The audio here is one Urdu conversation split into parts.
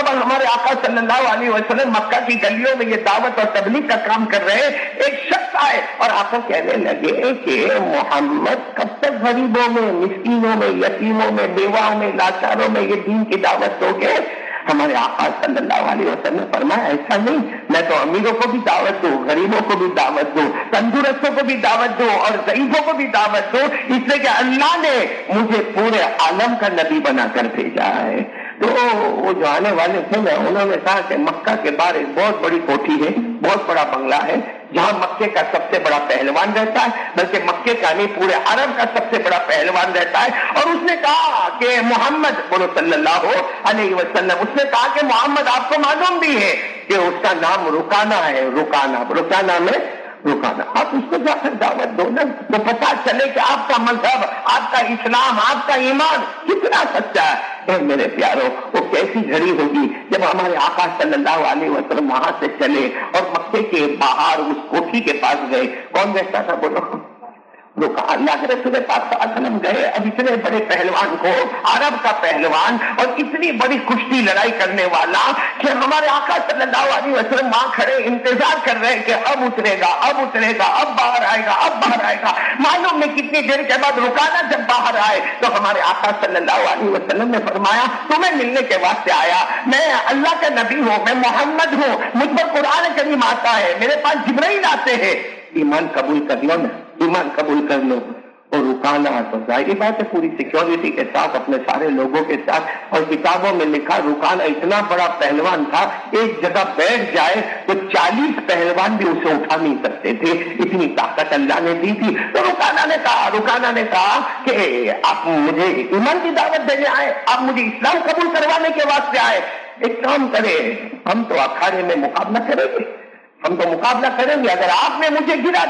مرتبہ ہمارے آقا صلی اللہ علیہ وسلم مکہ کی گلیوں میں یہ دعوت اور تبلیغ کا کام کر رہے، ایک شخص آئے اور آقا کہنے لگے کہ محمد کب تک غریبوں میں، مسکینوں میں، یتیموں میں، بیواؤں میں، لاچاروں میں یہ دین کی دعوت دو گے؟ ہمارے آقا صلی اللہ علیہ وسلم نے فرمایا ایسا نہیں، میں تو امیروں کو بھی دعوت دوں، غریبوں کو بھی دعوت دوں، تندرستوں کو بھی دعوت دوں اور ضعیفوں کو بھی دعوت دوں، اس لیے کہ اللہ نے مجھے پورے عالم کا نبی بنا کر بھیجا ہے۔ تو وہ جو آنے والے تھے نا، انہوں نے کہا کہ مکہ کے باہر ایک بہت بڑی کوٹھی ہے، بہت بڑا بنگلہ ہے جہاں مکے کا سب سے بڑا پہلوان رہتا ہے، بلکہ مکے کا نہیں پورے عرب کا سب سے بڑا پہلوان رہتا ہے۔ اور اس نے کہا کہ محمد بولو صلی اللہ علیہ وسلم، اس نے کہا کہ محمد آپ کو معلوم بھی ہے کہ اس کا نام رکانہ ہے، رکانہ میں رکانا، آپ اس کو جا کر دعوت دو نا، تو پتا چلے کہ آپ کا مذہب، آپ کا اسلام، آپ کا ایمان کتنا سچا ہے۔ اے میرے پیارو، وہ کیسی گھڑی ہوگی جب ہمارے آقا صلی اللہ علیہ وسلم وہاں سے چلے اور مکے کے باہر اس کوٹھی کے پاس گئے۔ کون رہتا تھا بولو؟ رکا۔ اللہ کے رسول پاک صلی اللہ علیہ وسلم گئے، اب اتنے بڑے پہلوان کو، عرب کا پہلوان اور اتنی بڑی کشتی لڑائی کرنے والا کہ ہمارے آقا صلی اللہ علیہ وسلم وہاں کھڑے انتظار کر رہے ہیں کہ اب اترے گا، اب باہر آئے گا۔ معلوم نہیں کتنی دیر کے بعد رکانا جب باہر آئے تو ہمارے آقا صلی اللہ علیہ وسلم نے فرمایا تمہیں ملنے کے واسطے آیا، میں اللہ کا نبی ہوں، میں محمد ہوں، مجھ پر قرآن کریم آتا ہے، میرے پاس جبرائیل آتے ہیں، ایمان قبول کر لو نا، ایمان قبول کر لو۔ اور رکانا تو ظاہری بات ہے پوری سیکیورٹی کے ساتھ، اپنے سارے لوگوں کے ساتھ، اور کتابوں میں لکھا رکانا اتنا بڑا پہلوان تھا، ایک جگہ بیٹھ جائے تو 40 پہلوان بھی اسے اٹھا نہیں سکتے تھے، اتنی طاقت اللہ نے دی تھی۔ تو رکانا نے کہا کہ آپ مجھے ایمان کی دعوت دینے آئے، آپ مجھے اسلام قبول کروانے کے واسطے آئے، ایک کام کرے، ہم تو اکھاڑے میں مقابلہ کریں گے، اگر آپ نے مجھے گرا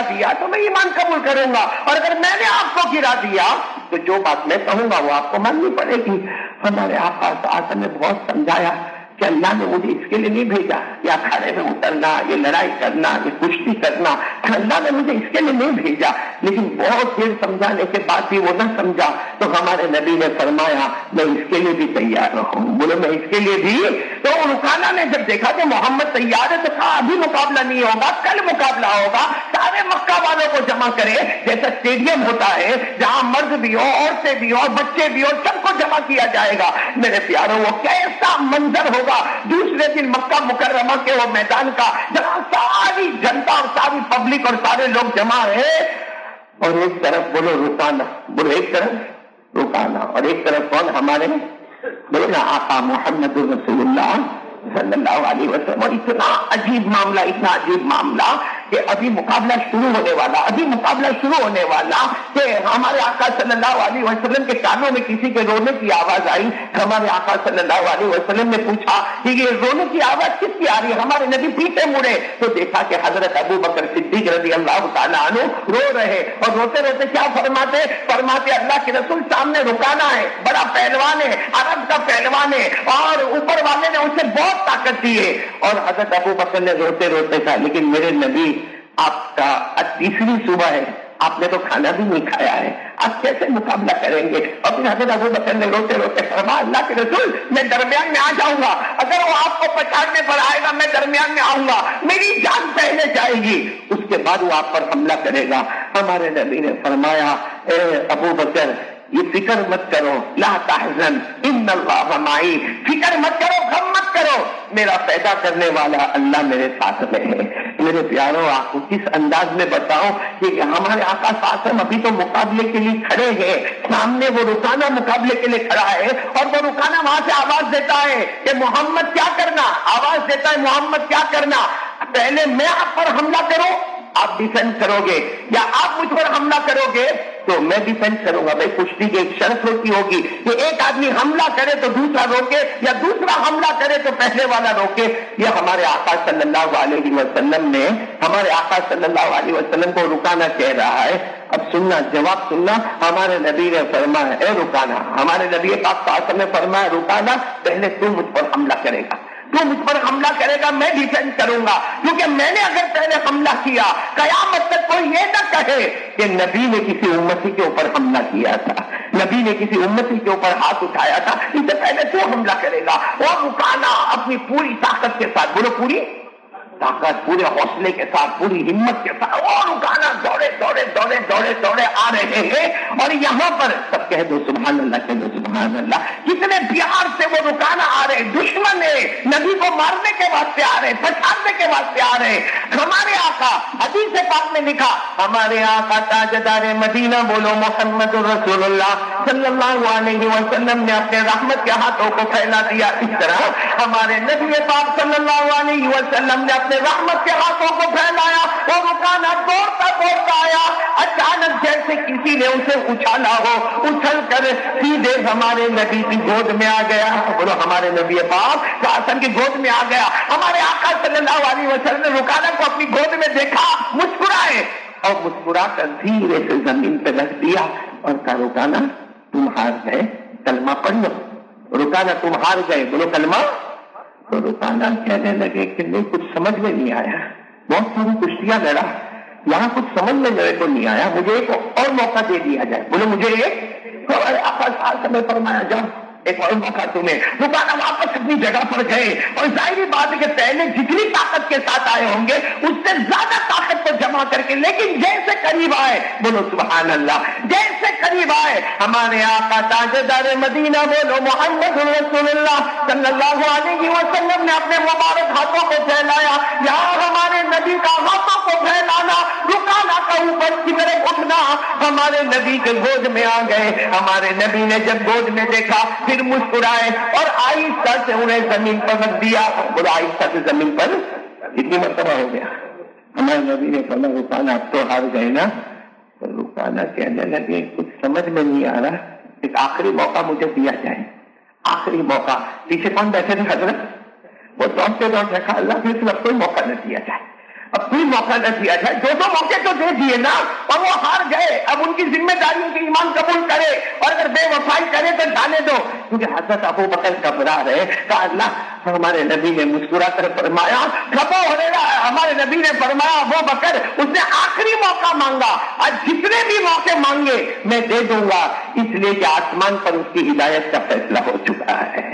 دیا تو میں ایمان قبول کروں گا، اور اگر میں نے آپ کو گرا دیا تو جو بات میں کہوں گا وہ آپ کو ماننی پڑے گی۔ ہمارے آقا آسان نے بہت سمجھایا کہ اللہ نے مجھے اس کے لیے نہیں بھیجا کہ اکھاڑے میں اترنا، یہ لڑائی کرنا، یہ کشتی کرنا، اللہ نے مجھے اس کے لیے نہیں بھیجا۔ لیکن بہت دیر سمجھانے کے بعد بھی وہ نہ سمجھا تو ہمارے نبی نے فرمایا میں اس کے لیے بھی تیار ہوں، بولے میں اس کے لیے بھی۔ تو رکانہ نے جب دیکھا کہ محمد تیار ہے تو کہا ابھی مقابلہ نہیں ہوگا، کل مقابلہ ہوگا، سارے مکہ والوں کو جمع کرے، جیسا اسٹیڈیم ہوتا ہے جہاں مرد بھی ہو، عورتیں بھی ہو، بچے بھی ہو، سب کو جمع کیا جائے گا۔ میرے پیاروں وہ کیسا منظر ہوگا دوسرے دن مکہ مکرمہ کے وہ میدان کا، جہاں ساری جنتا اور ساری پبلک اور سارے لوگ جمع ہے، اور ایک طرف بولو رکانا، بولو ایک طرف رکانا اور ایک طرف کون؟ ہمارے بولو نا آقا محمد رسول اللہ صلی اللہ علیہ وسلم۔ اور اتنا عجیب معاملہ کہ ابھی مقابلہ شروع ہونے والا کہ ہمارے آقا صلی اللہ علیہ وسلم کے کانوں میں کسی کے رونے کی آواز آئی۔ ہمارے آقا صلی اللہ علیہ وسلم نے پوچھا کہ یہ رونے کی آواز کس کی آ رہی ہے؟ ہمارے نبی پیچھے مڑے تو دیکھا کہ حضرت ابو بکر صدیق رضی اللہ تعالیٰ عنہ رو رہے، اور روتے روتے کیا فرماتے اللہ کے رسول سامنے رکانا ہے، بڑا پہلوان ہے، عرب کا پہلوان ہے، اور اوپر والے نے اسے بہت طاقت دی ہے۔ اور حضرت ابو بکر نے روتے روتے کہا لیکن میرے نبی آپ کا تیسری صبح ہے، آپ نے تو کھانا بھی نہیں کھایا ہے، آپ کیسے مقابلہ کریں گے؟ اور پھر حضرت ابو بکر نے روتے روتے فرمایا اللہ کے رسول میں درمیان میں آ جاؤں گا، اگر وہ آپ کو پچاڑنے پر آئے گا میں درمیان میں آؤں گا، میری جان پہلے جائے گی، اس کے بعد وہ آپ پر حملہ کرے گا۔ ہمارے نبی نے فرمایا اے ابو بکر یہ فکر مت کرو، لا تحزن ان اللہ معی، فکر مت کرو، غم مت کرو، میرا پیدا کرنے والا اللہ میرے ساتھ میں ہے۔ میرے پیاروں آپ کو کس انداز میں بتاؤں کہ ہمارے آقا ساتھ ابھی تو مقابلے کے لیے کھڑے ہیں، سامنے وہ رکانہ مقابلے کے لیے کھڑا ہے، اور وہ رکانہ وہاں سے آواز دیتا ہے کہ محمد کیا کرنا، آواز دیتا ہے محمد کیا کرنا، پہلے میں آپ پر حملہ کروں آپ ڈیفینڈ کرو گے، یا آپ مجھ پر حملہ کرو گے تو میں ڈیفینڈ کروں گا۔ بھائی کشتی کی ایک شرط ہوتی ہوگی کہ ایک آدمی حملہ کرے تو دوسرا روکے، یا دوسرا حملہ کرے تو پہلے والا روکے۔ یہ ہمارے آقا صلی اللہ علیہ وسلم نے ہمارے آقا صلی اللہ علیہ وسلم کو رکانا کہہ رہا ہے۔ اب سننا، جواب سننا، ہمارے نبی نے فرمایا اے رکانا، ہمارے نبی پاک صلی اللہ علیہ وسلم نے فرمایا رکانا پہلے تو مجھ پر حملہ کرے گا، تو مجھ پر حملہ کرے گا میں ڈیفینس کروں گا، کیونکہ میں نے اگر پہلے حملہ کیا قیامت تک کوئی یہ نہ کہے کہ نبی نے کسی امتی کے اوپر حملہ کیا تھا، نبی نے کسی امتی کے اوپر ہاتھ اٹھایا تھا، اس سے پہلے تو حملہ کرے گا۔ اور رکانا اپنی پوری طاقت کے ساتھ، بولو پوری طاقت، پورے حوصلے کے ساتھ، پوری ہمت کے ساتھ، اور رکانا دوڑے دوڑے دوڑے دوڑے دوڑے آ رہے ہیں۔ اور یہاں پر سب کہہ دو سبحان اللہ، کہہ دو سبحان اللہ، کتنے پیار سے وہ رکانا آ رہے، دشمن ہے نبی کو مارنے کے واسطے آ رہے، پچھاڑنے کے واسطے آ رہے۔ ہمارے آقا حدیث پاک میں لکھا، ہمارے آقا تاجدار مدینہ بولو محمد رسول اللہ صلی اللہ علیہ وسلم نے اپنے رحمت کے ہاتھوں کو پھیلا دیا، اس طرح ہمارے نبی پاک صلی اللہ علیہ وسلم نے اپنے رحمت کے ہاتھوں کو پھیلایا۔ وہ رکانا دوڑتا دوڑتا آیا، اچانک جیسے کسی نے اسے اچھالا ہو، اچھل کر سیدھے ہمارے نبی کی گود میں آ گیا۔ بولو ہمارے نبی پاک حسن کی گود میں آ گیا۔ ہمارے آقا صلی اللہ علیہ وسلم نے رکانا کو اپنی گود میں دیکھا، مسکرائے اور مسکرا کر دھیرے سے زمین پہ رکھ دیا اور کہا رکانا تم ہار گئے، کلمہ پڑھ لو۔ رکانا تم ہار گئے، بولو کلمہ۔ تو رکانا کہنے لگے کہ نہیں کچھ سمجھ میں نہیں آیا، بہت ساری کشتیاں لڑا، یہاں کچھ سمجھ میں میرے کو نہیں آیا، مجھے ایک اور موقع دے دیا جائے۔ بولو مجھے ایک اور فرمایا جاؤ، ایک اور موقع تمہیں۔ رکانا واپس اپنی جگہ پر گئے اور ظاہری بات ہے کہ پہلے جتنی طاقت کے ساتھ آئے ہوں گے اس سے زیادہ طاقت کو جمع کر کے، لیکن جیسے قریب آئے، بولو سبحان اللہ، جیسے قریب آئے ہمارے آقا تاجدار مدینہ بولو محمد رسول اللہ صلی اللہ علیہ وسلم نے اپنے مبارک ہاتھوں کو پھیلایا۔ یہاں ہمارے نبی کا ہاتھوں کو پھیلانا، رکانا کا اوپر کی طرف اٹھنا، ہمارے نبی کے گود میں آ گئے۔ ہمارے نبی نے جب گود میں دیکھا پھر مسکرائے اور آہستہ سے انہیں زمین پر رکھ دیا۔ بولو آہستہ سے زمین پر کتنی مرتبہ ہو گیا؟ ہمارے نبی نے کہا رکانا اب تو ہار گئے نا۔ تو رکانا کہنے لگے کچھ سمجھ میں نہیں آ رہا، ایک آخری موقع مجھے دیا جائے، آخری موقع۔ پیچھے کون بیٹھے تھے حضرت؟ وہ دوڑتے دوڑتے کہا اللہ پھر اب کوئی موقع نہ دیا جائے، اب کوئی موقع نہ دیا جائے، دو موقع تو دے دیے نا اور وہ ہار گئے، اب ان کی ذمہ داریوں کی ایمان قبول کرے اور اگر بے وفائی کرے تو ڈالے دو۔ کیونکہ حضرت ابو بکر گھبرا رہے، کہا اللہ، ہمارے نبی نے مسکرا کر فرمایا کھپو ہو رہا ہے، ہمارے نبی نے فرمایا ابو بکر اس نے آخری موقع مانگا، آج جتنے بھی موقع مانگے میں دے دوں گا، اس لیے کہ آسمان پر اس کی ہدایت کا فیصلہ ہو چکا ہے۔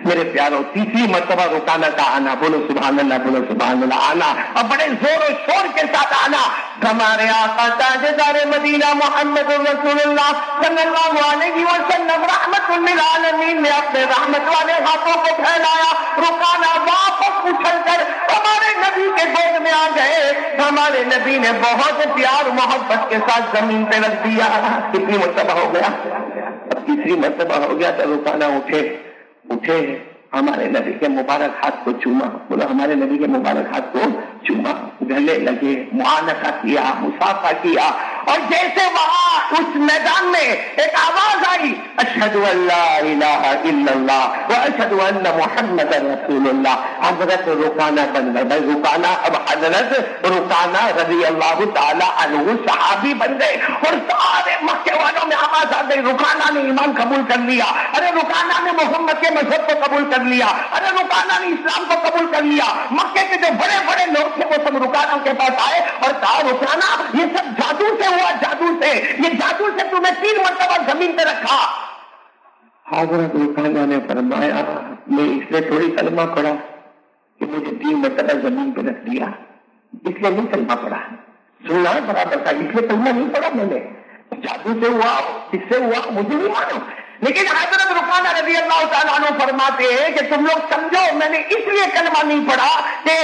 میرے پیاروں، تیسری مرتبہ رکانا کا آنا، بولو سبحان اللہ، بولو سبحان اللہ، آنا اور بڑے زور و شور کے ساتھ آنا۔ ہمارے آقا تاجدار مدینہ محمد رسول اللہ صلی اللہ علیہ وسلم رحمت للعالمین نے اپنے رحمت والے ہاتھوں کو پھیلایا، رکانا واپس اچھل کر ہمارے نبی کے گود میں آ گئے۔ ہمارے نبی نے بہت پیار محبت کے ساتھ زمین پہ رکھ دیا۔ کتنی مرتبہ ہو گیا؟ اب تیسری مرتبہ ہو گیا تو رکانا اٹھے ہمارے نبی کے مبارک ہاتھ کو چوما، بولو ہمارے نبی کے مبارک ہاتھ کو چوما، گلے لگے، معانقہ کیا، مصافحہ کیا، اور جیسے وہاں اس میدان میں ایک آواز آئی اشہد ان لا الہ الا اللہ واشہد ان محمد رسول اللہ، حضرت رکانا بن گئے۔ رکانا اب حضرت رکانا رضی اللہ تعالی عنہ صحابی بن گئے اور سارے مکے والوں میں آواز آ گئی رکانا نے ایمان قبول کر لیا، ارے رکانا نے محمد کے مذہب کو قبول کر لیا، ارے رکانا نے اسلام کو قبول کر لیا۔ مکے کے جو بڑے بڑے لوگ تھے وہ سب رکانا کے پاس آئے اور کہا رکانا یہ سب جادو سے ہوا، جادو سے، یہ جادو سے تمہیں 3 مرتبہ زمین پہ رکھا۔ حضرت رکانا نے فرمایا میں اس لیے تھوڑی کلمہ پڑھا کہ مجھے 3 مرتبہ زمین پہ رکھ دیا، اس لیے نہیں کلمہ پڑھا، سننا برابر تھا، اس لیے کلمہ نہیں پڑھا میں نے، جادو سے ہوا کس سے ہوا مجھے نہیں معلوم۔ لیکن حضرت رکانا رضی اللہ تعالیٰ عنہ فرماتے ہیں کہ تم لوگ سمجھو میں نے اس لیے کلمہ نہیں پڑھا کہ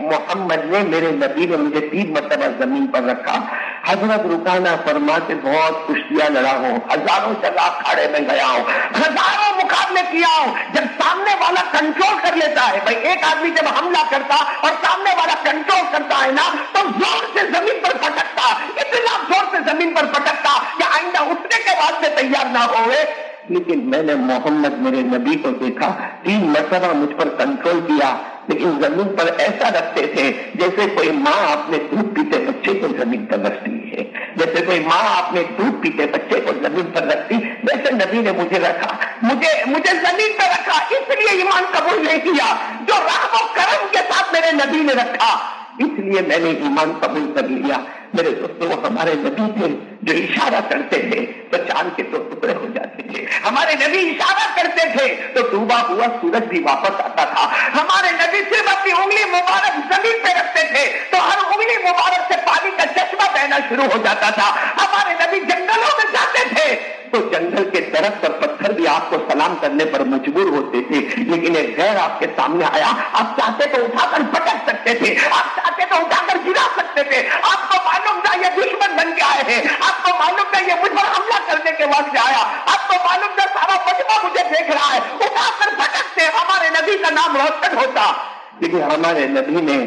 محمد نے، میرے نبی نے مجھے 3 مرتبہ زمین پر رکھا۔ حضرت رکانا فرماتے بہت کشتیاں لڑا ہوں، ہزاروں جگہ کھاڑے میں گیا ہوں، ہزاروں مقابلے کیا ہوں، جب سامنے والا کنٹرول کر لیتا ہے، بھائی ایک آدمی جب حملہ کرتا اور سامنے والا کنٹرول کرتا ہے نا تو زور سے زمین پر پٹکتا، اتنا زور سے زمین پر پٹکتا کہ آئندہ اٹھنے کے بعد میں تیار نہ ہوئے۔ لیکن میں نے محمد میرے نبی کو دیکھا 3 مرتبہ مجھ پر کنٹرول کیا، لیکن زمین پر ایسا رکھتے تھے جیسے کوئی ماں اپنے دودھ پیتے بچے کو زمین پر رکھتی ہے، جیسے کوئی ماں اپنے دودھ پیتے بچے کو زمین پر رکھتی، ویسے نبی نے مجھے رکھا، مجھے زمین پر رکھا، اس لیے ایمان قبول نہیں کیا۔ جو رحم و کرم کے ساتھ میرے نبی نے رکھا، اس لیے میں نے ایمان قبول کر لیا۔ میرے دوستوں، وہ ہمارے نبی تھے جو اشارہ کرتے تھے تو چاند کے 2 ٹکڑے ہو جاتے تھے، ہمارے نبی اشارہ کرتے تھے تو ڈوبا ہوا سورج بھی واپس آتا تھا، ہمارے نبی صرف اپنی انگلی مبارک زمین پہ رکھتے تھے تو ہر انگلی مبارک سے پانی کا چشمہ بہنا شروع ہو جاتا تھا، ہمارے نبی جنگلوں میں جاتے تھے تو جنگل کے درخت اور پتھر بھی آپ کو سلام کرنے پر مجبور ہوتے تھے، لیکن ایک غیر آپ کے سامنے آیا، آپ چاہتے تو اٹھا کر پٹک سکتے تھے، آپ چاہتے تو اٹھا کر گرا سکتے تھے، آپ کو معلوم تھا یہ دشمن بن کے آئے ہیں، آپ کو معلوم تھا یہ مجھ پر حملہ کرنے کے واسطے آیا، آپ کو معلوم تھا سارا مجمع مجھے دیکھ رہا ہے، اٹھا کر پٹکتے، ہمارے نبی کا نام روشن ہوتا۔ لیکن ہمارے نبی نے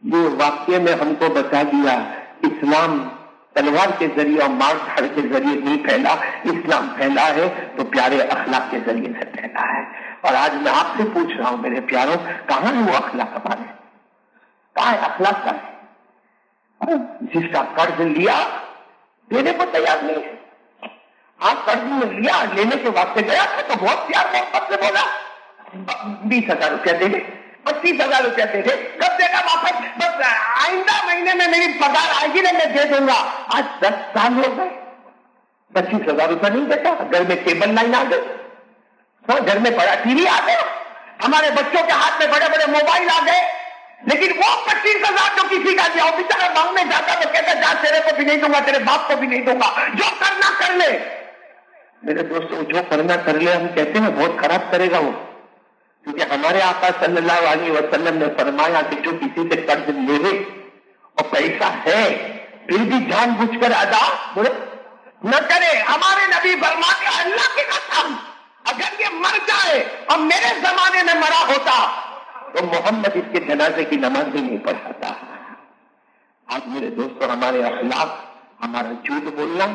یہ واقعے میں ہم کو بتا دیا، اسلام تلوار کے ذریعے اور مار دھاڑ کے ذریعے نہیں پھیلا، اسلام پھیلا ہے تو پیارے اخلاق کے ذریعے سے پھیلا ہے۔ اور آج میں آپ سے پوچھ رہا ہوں میرے پیاروں، کہاں ہے وہ اخلاق ہمارے؟ کہاں ہے اخلاق کا؟ جس کا قرض لیا دینے کو تیار نہیں ہے، آپ قرض میں لیا، لینے کے واسطے گیا تھا تو بہت پیار محبت سے بولا 20,000 روپیہ دے دے، 25,000 روپیہ دے دے، کب دے گا واپس؟ بس آئندہ مہینے میں میری پگار آئے گی نا میں دے دوں گا۔ آج 10 سال ہو گئے، 25,000 روپیہ نہیں دیتا، گھر میں کیبل لائن آ گئی، گھر میں بڑا ٹی وی آ گیا، ہمارے بچوں کے ہاتھ میں بڑے بڑے موبائل آ گئے، لیکن وہ 25,000 جو کسی کا دیا وہ بیچارہ مانگنے جاتا تو کہتا جا تیرے کو بھی نہیں دوں گا، تیرے باپ کو بھی نہیں دوں گا، جو کرنا کر لے۔ میرے دوستوں، جو کرنا کر لے، ہم کہتے ہیں بہت خراب کرے گا وہ، کیونکہ ہمارے آقا صلی اللہ علیہ وسلم نے فرمایا کہ جو کسی سے قرض لے اور پیسہ ہے پھر بھی جان بوجھ کر ادا نہ کرے، ہمارے نبی فرماتے اللہ کی قسم اگر یہ مر جائے اور میرے زمانے میں مرا ہوتا تو محمد اس کے جنازے کی نماز بھی نہیں پڑھاتا۔ آج میرے دوستوں، ہمارے اخلاق، ہمارا جھوٹ بولنا،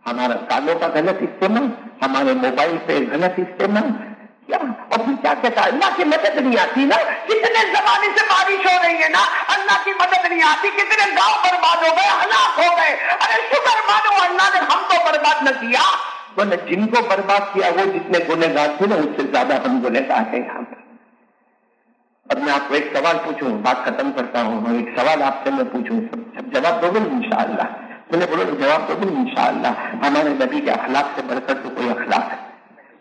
ہمارا کالوں کا غلط استعمال، ہمارے موبائل پہ غلط استعمال، کیا اور پھر کیا کہتا ہے اللہ کی مدد نہیں آتی نا، کتنے زمانے سے بارش ہو رہی ہے نا، اللہ کی مدد نہیں آتی، کتنے گاؤں برباد ہو گئے، ہلاک ہو گئے، ارے شکر مانو اللہ نے ہم کو برباد نہ کیا، ورنہ جن کو برباد کیا وہ جتنے گنہگار تھے نا اس سے زیادہ ہم گنہگار ہیں یہاں پر۔ اب میں آپ کو ایک سوال پوچھوں، بات ختم کرتا ہوں، اور ایک سوال آپ سے میں پوچھوں، سب جواب دو گے انشاءاللہ؟ میں نے بولو جواب دو گے انشاءاللہ؟ ہمارے نبی کے اخلاق سے بڑھ کر تو کوئی اخلاق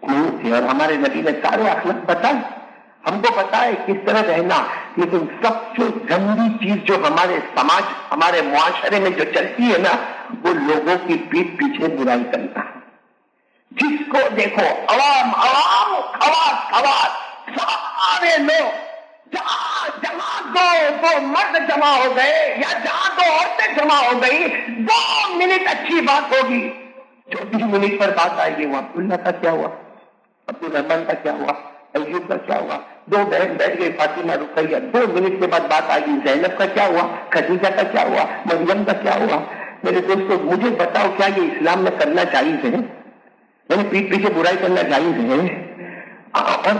نہیں تھے، اور ہمارے نبی نے سارے اخلاق بتائے، ہم کو پتا ہے کس طرح رہنا، لیکن سب سے گندی چیز جو ہمارے سماج، ہمارے معاشرے میں جو چلتی ہے نا، وہ لوگوں کی پیٹھ پیچھے برائی کرنا۔ جس کو دیکھو عوام عوام، خواص خواص، سارے لوگ جہاں دو مرد جمع ہو گئے یا جہاں 2 عورتیں جمع ہو گئی، 2 منٹ اچھی بات ہوگی، 24 منٹ پر بات آئے گی، وہ عبداللہ کا کیا ہوا، عبد الرحمان کا کیا ہوا، ایوب کا کیا ہوا، 2 بہن بیٹھ گئی فاطمہ رقیہ، 2 منٹ کے بعد بات آئے گی زینب کا کیا ہوا، خدیجہ کا کیا ہوا، مریم کا کیا ہوا۔ میرے دوستوں، مجھے بتاؤ کیا یہ اسلام میں کرنا جائز ہے؟ یعنی پیٹ پیچھے برائی کرنا جائز ہے؟ اور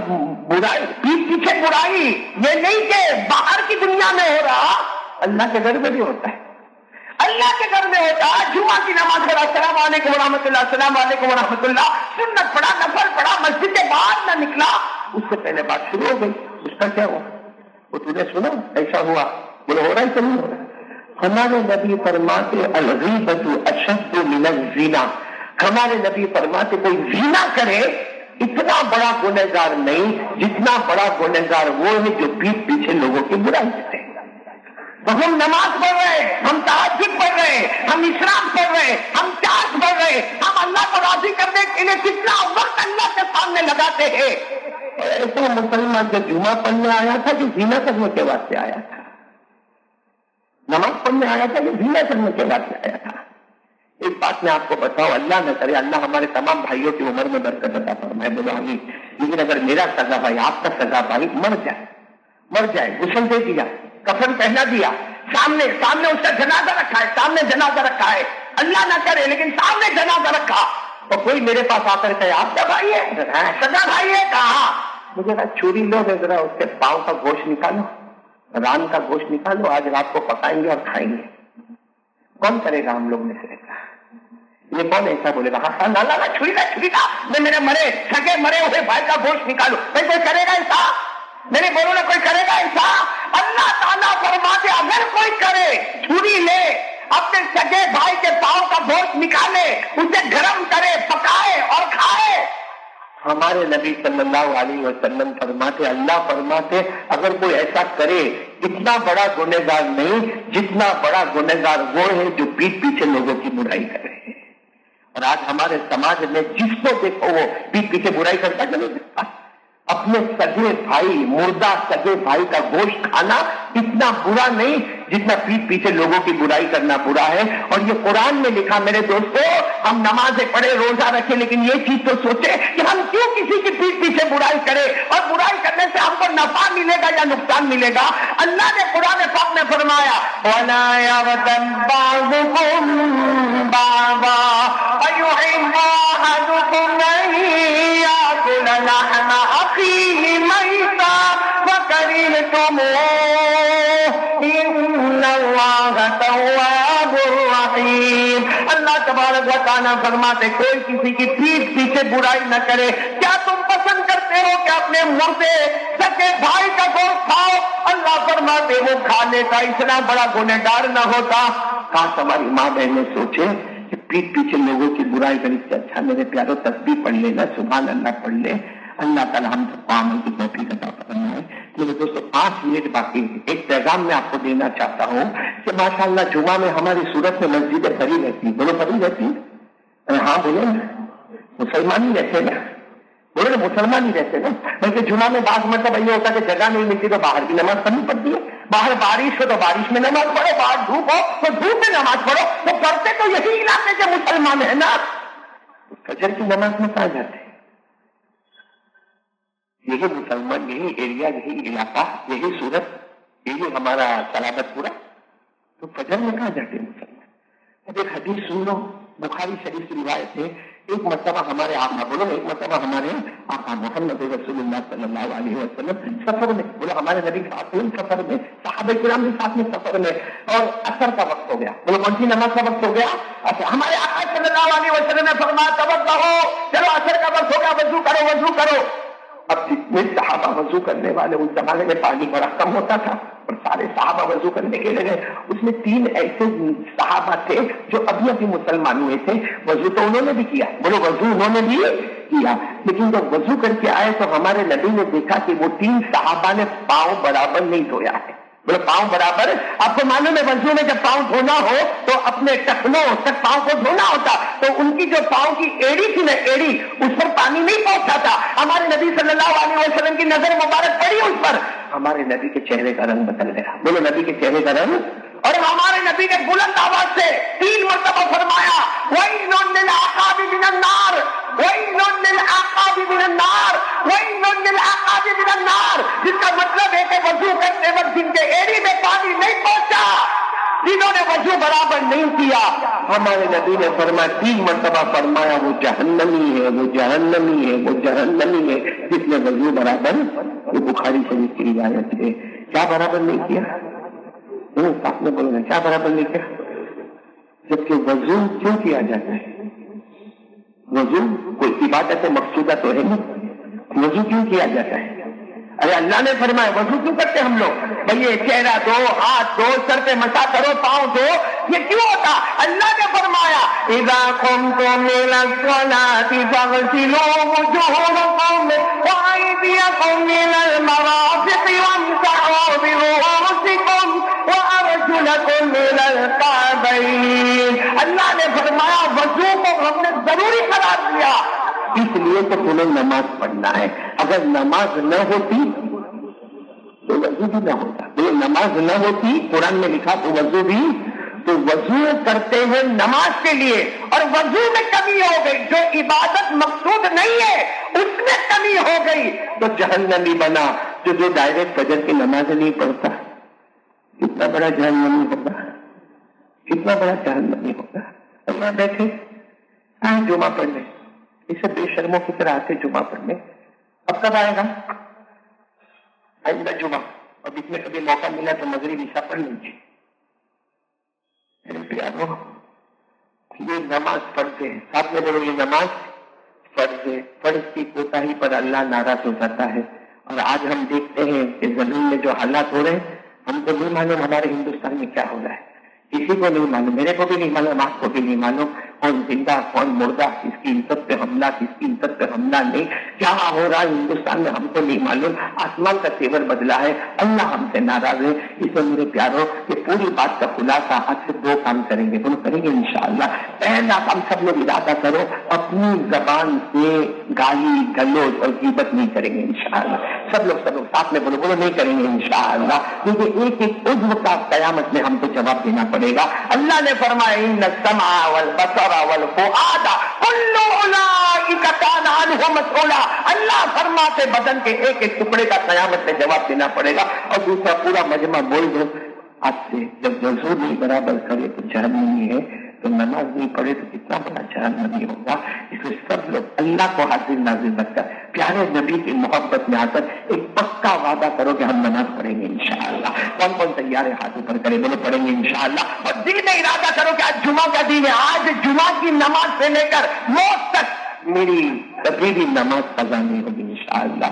برائی پیٹ پیچھے برائی یہ نہیں کہ باہر کی دنیا میں ہو رہا، اللہ کے گھر میں بھی ہوتا ہے، اللہ کے گھر میں ہوتا ہے۔ جمعہ کی نماز پڑھا، السلام علیکم ورحمۃ اللہ، السلام علیکم ورحمۃ اللہ، سنت پڑھا، نفل پڑھا، مسجد کے باہر نہ نکلا، اس سے پہلے بات شروع ہو گئی، اس کا کیا ہوا؟ وہ تم نے سنا ایسا ہوا، بولے ہو رہا ہے کہ نہیں ہو رہا؟ ہمارے نبی فرماتے الغیبۃ اشد من الزنا، ہمارے نبی فرماتے کوئی زنا کرے اتنا بڑا گنہگار نہیں جتنا بڑا گنہگار وہ ہے جو پیٹ پیچھے لوگوں کی برائی کرتے ہیں۔ تو ہم نماز پڑھ رہے، ہم تہجد پڑھ رہے، ہم اشراق پڑھ رہے، ہم چاش پڑھ رہے، ہم اللہ کو راضی کرنے کے لیے کتنا وقت اللہ کے سامنے لگاتے ہیں۔ ایسا مسلمان جو جمعہ پڑھنے آیا تھا کہ زنا کرنے کے واسطے آیا تھا؟ نماز پڑھنے آیا تھا کہ زنا کرنے کے واسطے آیا تھا؟ ایک بات میں آپ کو بتاؤں، اللہ نہ کرے اللہ ہمارے تمام بھائیوں کی عمر میں برکت عطا فرمائے، بولو آمین۔ لیکن اگر میرا سگا بھائی، آپ کا سگا بھائی مر جائے، غسل دے دیا، کفن پہنا دیا، سامنے اس کا جنازہ رکھا ہے، سامنے جنازہ رکھا ہے، اللہ نہ کرے لیکن سامنے جنازہ رکھا، تو کوئی میرے پاس آ کر کہے آپ کا بھائی ہے، سگا بھائی ہے، کہا مجھے کہا چھری لو، ذرا اس کے پاؤں کا گوشت نکالو، ران کا گوشت نکالو، آج رات کو پکائیں گے اور کھائیں گے۔ کون کرے گا ہم لوگ میں سے؟ یہ کون ایسا بولے گا ہاں چھری کا میں میرے سگے مرے ہوئے بھائی کا گوشت نکالو؟ کوئی کرے گا ایسا؟ میرے بولو نا کوئی کرے گا ایسا؟ اللہ تعالیٰ فرماتے اگر کوئی کرے چھری لے اپنے سگے بھائی کے پاؤں کا گوشت نکالے اسے گرم کرے پکائے اور کھائے. ہمارے نبی صلی اللہ علیہ وسلم فرماتے اللہ فرماتے اگر کوئی ایسا کرے اتنا بڑا گنہگار نہیں جتنا بڑا گنہگار وہ ہے جو پیٹھ پیچھے لوگوں کی برائی کرے. اور آج ہمارے سماج میں جس کو دیکھو وہ پیٹھ پیچھے برائی کرتا کہ نہیں دیکھتا. اپنے سگے بھائی مردہ سگے بھائی کا گوشت کھانا اتنا برا نہیں جتنا پیٹھ پیچھے لوگوں کی برائی کرنا برا ہے. اور یہ قرآن میں لکھا میرے دوستو. ہم نمازیں پڑھے روزہ رکھے لیکن یہ چیز تو سوچے کہ ہم کیوں کسی کی پیٹھ پیچھے برائی کرے اور برائی کرنے سے ہم کو نفع ملے گا یا نقصان ملے گا. اللہ نے قرآن پاک میں فرمایا وَلَا يَغْتَبْ بَعْضُكُمْ بَعْضًا أَيُحِبُّ أَحَدُكُمْ أَن يَأْكُلَ لَحْمَ أَخِيهِ مَيْتًا فَكَرِهْتُمُوهُ إِنَّ اللَّهَ تَوَّابٌ رَحِيمٌ. اللہ تبارک و تعالیٰ فرماتے کوئی کسی کی پیٹھ پیچھے برائی نہ کرے. کیا تم پسند کرتے ہو کہ اپنے مردے سگے بھائی کا گوشت کھاؤ؟ اللہ فرماتے وہ کھانے کا اتنا بڑا گنہگار نہ ہوتا. کاش ہماری ماں بہنیں سوچے کہ پیٹھ پیچھے لوگوں کی برائی کرنے سے اچھا میرے پیاروں تسبیح پڑھ لینا سبحان اللہ پڑھ لے. اللہ تعالیٰ ہم سب کو عمل کی توفیق عطا فرمائے. میرے دوستو 5 منٹ باقی ہے. ایک پیغام میں آپ کو دینا چاہتا ہوں کہ ماشاءاللہ جمعہ میں ہماری صورت میں مسجدیں بھری رہتی ہیں. بولو بھری رہتی ہیں؟ ہاں بولو نا مسلمان ہی رہتے نا. بولو نا مسلمان ہی رہتے نا. بلکہ جمعہ میں بعض مطلب یہ ہوتا ہے کہ جگہ نہیں ملتی تو باہر کی نماز پڑھنی پڑتی ہے. باہر بارش ہو تو بارش میں نماز پڑھو, باہر دھوپ ہو تو دھوپ میں نماز پڑھو. تو پڑھتے تو یہی علاقے کے مسلمان ہیں نا. فجر کی نماز میں کہاں جاتے ہیں؟ یہی مسلمان یہی ایریا یہی علاقہ یہی صورت یہی ہمارا سلامت پورا. تو فجر میں کہاں جاتے ہیں مسلمان؟ اب ایک حدیث سن لو بخاری شریف کی روایت ہے. ایک مرتبہ ہمارے آقا بولو ایک مرتبہ ہمارے آقا محمد رسول اللہ صلی اللہ علیہ وسلم سفر میں بولو ہمارے نبی ساتھ میں سفر میں صحابہ کرام کے ساتھ میں سفر میں اور عصر کا وقت ہو گیا. بولو کون سی نماز کا وقت ہو گیا؟ اچھا ہمارے آقا صلی اللہ علیہ وسلم نے فرمایا توجہ ہو چلو عصر کا وقت ہو گیا وضو کرو وضو کرو. اب جتنے صحابہ وضو کرنے والے اس زمانے میں پانی بڑا کم ہوتا تھا اور سارے صحابہ وضو کرنے کے لگے. اس میں 3 ایسے صحابہ تھے جو ابھی ابھی مسلمان ہوئے تھے. وضو تو انہوں نے بھی کیا بولو وضو انہوں نے بھی کیا لیکن جب وضو کر کے آئے تو ہمارے نبی نے دیکھا کہ وہ 3 صحابہ نے پاؤں برابر نہیں دھویا ہے. بولو پاؤں برابر. آپ کو معلوم ہے وضو میں جب پاؤں دھونا ہو تو اپنے ٹخنوں تک پاؤں کو دھونا ہوتا. تو ان کی جو پاؤں کی ایڑی تھی نا ایڑی اس پر پانی نہیں پہنچا تھا. ہمارے نبی صلی اللہ علیہ وسلم کی نظر مبارک پڑی اس پر. ہمارے نبی کے چہرے کا رنگ بدل گیا. بولو نبی کے چہرے کا رنگ. اور ہمارے نبی نے بلند آواز سے 3 مرتبہ فرمایا وَيْلٌ لِلْعَقَابِ مِنَ النَّارِ وَيْلٌ لِلْعَقَابِ مِنَ النَّارِ وَيْلٌ لِلْعَقَابِ مِنَ النَّارِ. جس کا مطلب ہے کہ وضو کرتے وقت جن کے ایڑی میں پانی نہیں پہنچا جنہوں نے وضو برابر نہیں کیا ہمارے نبی نے فرمایا 3 مرتبہ فرمایا وہ جہنمی ہے وہ جہنمی ہے وہ جہنمی ہے جس نے وضو برابر. یہ بخاری شریف کی روایت ہے. کیا برابر نہیں کیا؟ آپ نے بولنا کیا برابر نہیں کیا؟ جبکہ وضو کیوں کیا جاتا ہے؟ وضو کوئی عبادت مقصودہ تو ہے نہیں. وضو کیوں کیا جاتا ہے؟ ارے اللہ نے فرمایا وضو کیوں کرتے ہم لوگ؟ بھئی یہ چہرہ دو ہاتھ دو سر پہ مسا کرو پاؤں دو یہ کیوں ہوتا؟ اللہ نے فرمایا اذا قمتم الى الصلاة فاغسلوا وجوهكم وايديكم الى المرافق وامسحوا برؤوسكم وارجلكم الى الكعبين. اللہ نے فرمایا وضو کو ہم نے ضروری قرار دیا اس لیے تو تمہیں نماز پڑھنا ہے. اگر نماز نہ ہوتی تو وضو بھی نہ ہوتا. تو نماز نہ ہوتی قرآن میں لکھا تو وضو بھی. تو وضو کرتے ہیں نماز کے لیے اور وضو میں کمی ہو گئی جو عبادت مقصود نہیں ہے اس میں کمی ہو گئی تو جہنمی بنا. جو ڈائریکٹ فجر کی نماز نہیں پڑھتا کتنا بڑا جہنمی ہوگا کتنا بڑا جہنمی ہوگا. اللہ بیٹھے جمعہ پڑھنے اسے بے شرموں کی طرح آتے جمعہ پڑھنے. اب کب آئے گا؟ آئندہ جمعہ. اور بیچ میں کبھی موقع ملا تو مغرب عشاء پڑھ لیجیے. میرے پیاروں یہ نماز پڑھتے ہیں ساتھ میں بولو یہ نماز فرض ہے. فرض کی کوتاہی پر اللہ ناراض ہو جاتا ہے اور آج ہم دیکھتے ہیں کہ زمین میں جو حالات ہو رہے ہیں، ہم کو نہیں معلوم ہمارے ہندوستان میں کیا ہو رہا ہے، کسی کو نہیں معلوم، میرے کو بھی نہیں معلوم، آپ کو بھی نہیں معلوم، کون زندہ کون مردہ، کس کی عزت پہ حملہ کس کی عزت پہ حملہ نہیں، کیا ہو رہا ہے ہندوستان میں ہم کو نہیں معلوم، آسمان کا تیور بدلا ہے، اللہ ہم سے ناراض ہے۔ اس میں میرے پیاروں یہ پوری بات کا خلاصہ آج سے 2 کام کریں گے، بولو کریں گے انشاءاللہ۔ پہلا کام سب لوگ ارادہ کرو، اپنی زبان سے گالی گلوچ اور غیبت نہیں کریں گے انشاءاللہ۔ سب لوگ ساتھ میں بولو نہیں کریں گے انشاءاللہ، کیونکہ ایک ایک عضو کا قیامت میں ہم کو جواب دینا پڑے گا۔ اللہ نے فرمایا ان السمع والبصر والفؤاد کل اولئک کان عنہ مسئولا، اللہ فرماتے بدن کے ایک ایک ٹکڑے کا قیامت میں جواب دینا پڑے گا۔ اور دوسرا پورا مجمع بول دو آج سے جب وضو نہیں برابر کرے تو جہنمی ہے، تو نماز نہیں پڑھے تو کتنا بڑا جہنمی ہوگا۔ اس میں سب لوگ اللہ کو حاضر ناظر رکھ کر پیارے نبی کی محبت میں آ کر ایک پکا وعدہ کرو کہ ہم نماز پڑھیں گے انشاءاللہ۔ کون کون تیار ہے ہاتھ اوپر کرے، بولے پڑھیں گے انشاءاللہ۔ اور دل میں ارادہ کرو کہ آج جمعہ کا دن ہے، آج جمعہ کی نماز سے لے کر موت تک میری کبھی بھی نماز قضا نہیں ہوگی انشاءاللہ۔